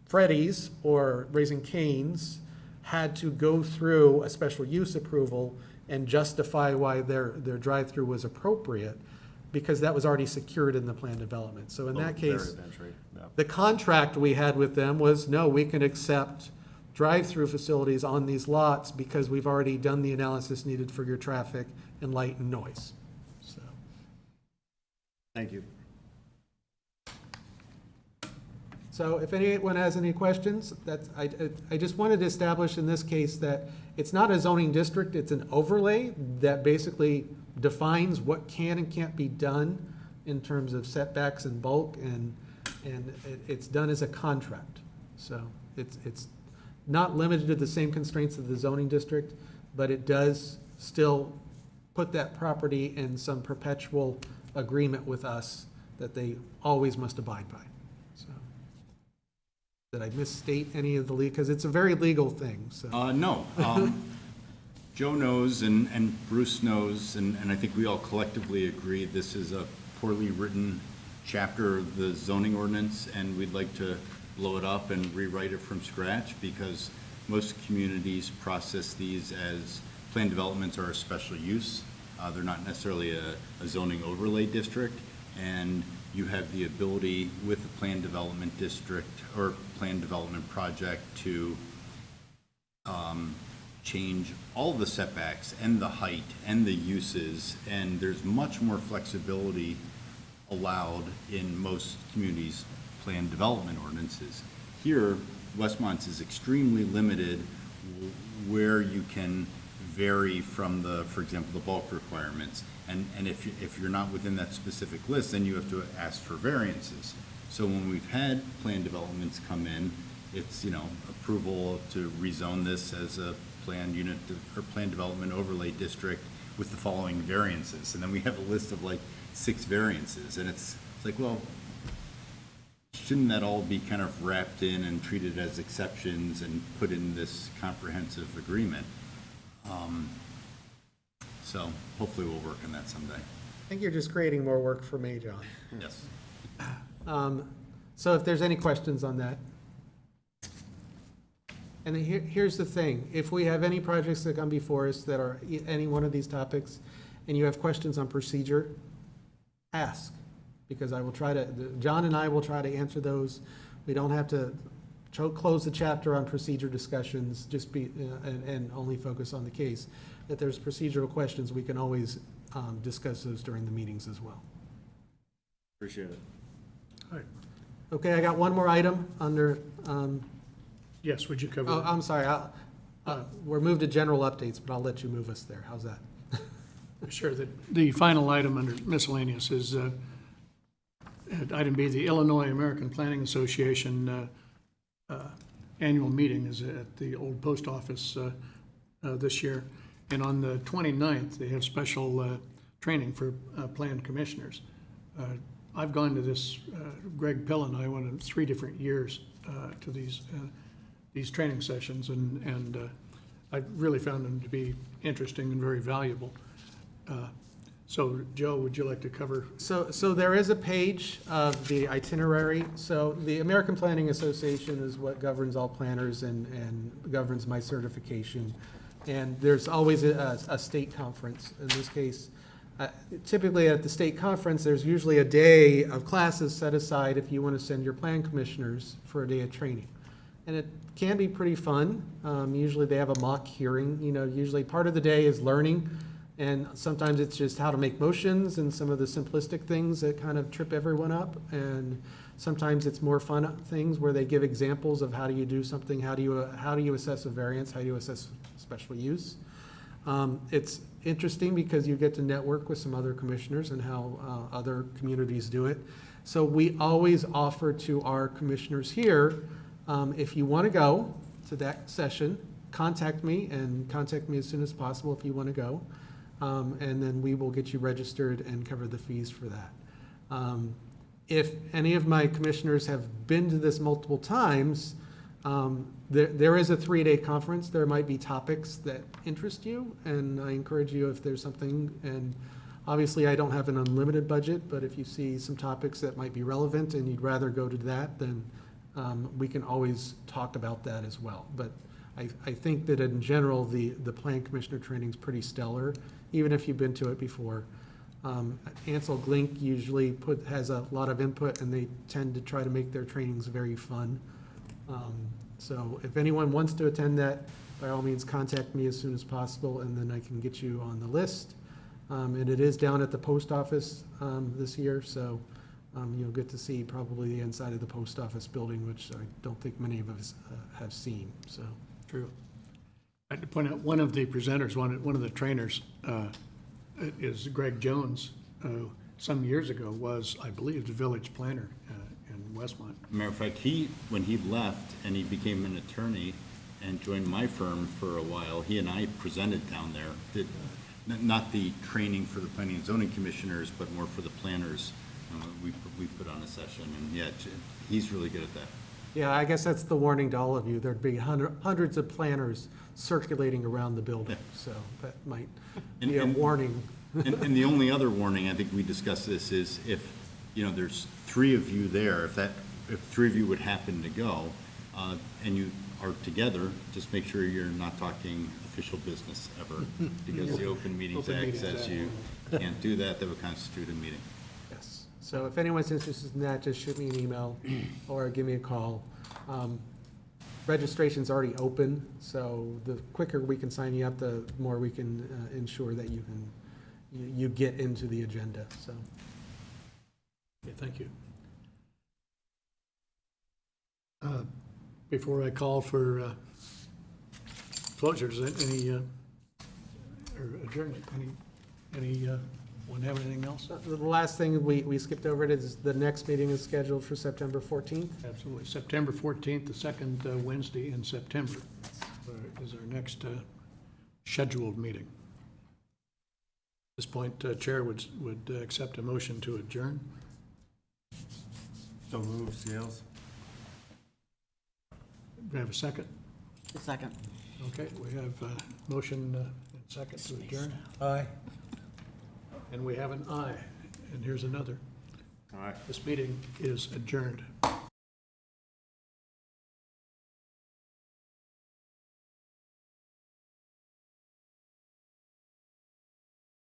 Freddy's or Raising Cane's had to go through a special use approval and justify why their drive-through was appropriate, because that was already secured in the plan development. So in that case, Barrier to entry, yeah. the contract we had with them was, no, we can accept drive-through facilities on these lots because we've already done the analysis needed for your traffic and light and noise. So, Thank you. so if anyone has any questions, I just wanted to establish in this case that it's not a zoning district, it's an overlay that basically defines what can and can't be done in terms of setbacks and bulk, and it's done as a contract. So it's not limited to the same constraints of the zoning district, but it does still put that property in some perpetual agreement with us that they always must abide by. So, did I misstate any of the because it's a very legal thing, so. No. Joe knows and Bruce knows, and I think we all collectively agree this is a poorly written chapter of the zoning ordinance, and we'd like to blow it up and rewrite it from scratch, because most communities process these as planned developments are a special use. They're not necessarily a zoning overlay district, and you have the ability with a planned development district or planned development project to change all the setbacks and the height and the uses, and there's much more flexibility allowed in most communities' planned development ordinances. Here, Westmont's is extremely limited where you can vary from the, for example, the bulk requirements. And if you're not within that specific list, then you have to ask for variances. So when we've had planned developments come in, it's, approval to rezone this as a planned unit or planned development overlay district with the following variances. And then we have a list of like 6 variances, and it's like, well, shouldn't that all be kind of wrapped in and treated as exceptions and put in this comprehensive agreement? So hopefully we'll work on that someday. I think you're just creating more work for me, John. Yes. So if there's any questions on that. And then here's the thing, if we have any projects that come before us that are any one of these topics, and you have questions on procedure, ask, because I will try to, John and I will try to answer those. We don't have to close the chapter on procedure discussions, just be, and only focus on the case. If there's procedural questions, we can always discuss those during the meetings as well. Appreciate it. All right. Okay, I got one more item under, Yes, would you cover oh, that? I'm sorry, we're moved to general updates, but I'll let you move us there. How's that? Sure. The final item under miscellaneous is item B, the Illinois American Planning Association annual meeting is at the old post office this year. And on the 29th, they have special training for plan commissioners. I've gone to this, Greg Pill and I went in 3 different years to these training sessions, and I really found them to be interesting and very valuable. So, Joe, would you like to cover? So there is a page of the itinerary. So the American Planning Association is what governs all planners and governs my certification. And there's always a state conference. In this case, typically at the state conference, there's usually a day of classes set aside if you want to send your plan commissioners for a day of training. And it can be pretty fun. Usually they have a mock hearing. You know, usually part of the day is learning. And sometimes it's just how to make motions and some of the simplistic things that kind of trip everyone up. And sometimes it's more fun things where they give examples of how do you do something, how do you assess a variance, how do you assess special use. It's interesting because you get to network with some other commissioners and how other communities do it. So we always offer to our commissioners here, if you want to go to that session, contact me as soon as possible if you want to go. And then we will get you registered and cover the fees for that. If any of my commissioners have been to this multiple times, there is a 3-day conference. There might be topics that interest you, and I encourage you if there's something, and obviously I don't have an unlimited budget, but if you see some topics that might be relevant and you'd rather go to that, then we can always talk about that as well. But I think that in general, the plan commissioner training is pretty stellar, even if you've been to it before. Ansel Glink usually has a lot of input, and they tend to try to make their trainings very fun. So if anyone wants to attend that, by all means, contact me as soon as possible, and then I can get you on the list. And it is down at the post office this year, so you'll get to see probably the inside of the post office building, which I don't think many of us have seen, so. True. I'd like to point out one of the presenters, one of the trainers is Greg Jones, who some years ago was, I believe, the village planner in Westmont. Matter of fact, when he left and he became an attorney and joined my firm for a while, he and I presented down there, did not the training for the planning and zoning commissioners, but more for the planners. We put on a session, and yeah, he's really good at that. Yeah, I guess that's the warning to all of you. There'd be hundreds of planners circulating around the building, so that might be a warning. And the only other warning, I think we discussed this, is if, there's 3 of you there, if 3 of you would happen to go, and you are together, just make sure you're not talking official business ever, because the Open Meetings Act says you can't do that would constitute a meeting. Yes, so if anyone's interested in that, just shoot me an email or give me a call. Registration's already open, so the quicker we can sign you up, the more we can ensure that you get into the agenda, so. Okay, thank you. Before I call for closures, any, or adjournment, anyone have anything else? The last thing we skipped over it is the next meeting is scheduled for September 14th. Absolutely. September 14th, the second Wednesday in September is our next scheduled meeting. At this point, Chair would accept a motion to adjourn. So move, Scales. Do we have a second? A second. Okay, we have a motion and second to adjourn, Aye. and we have an aye. And here's another. All right. This meeting is adjourned.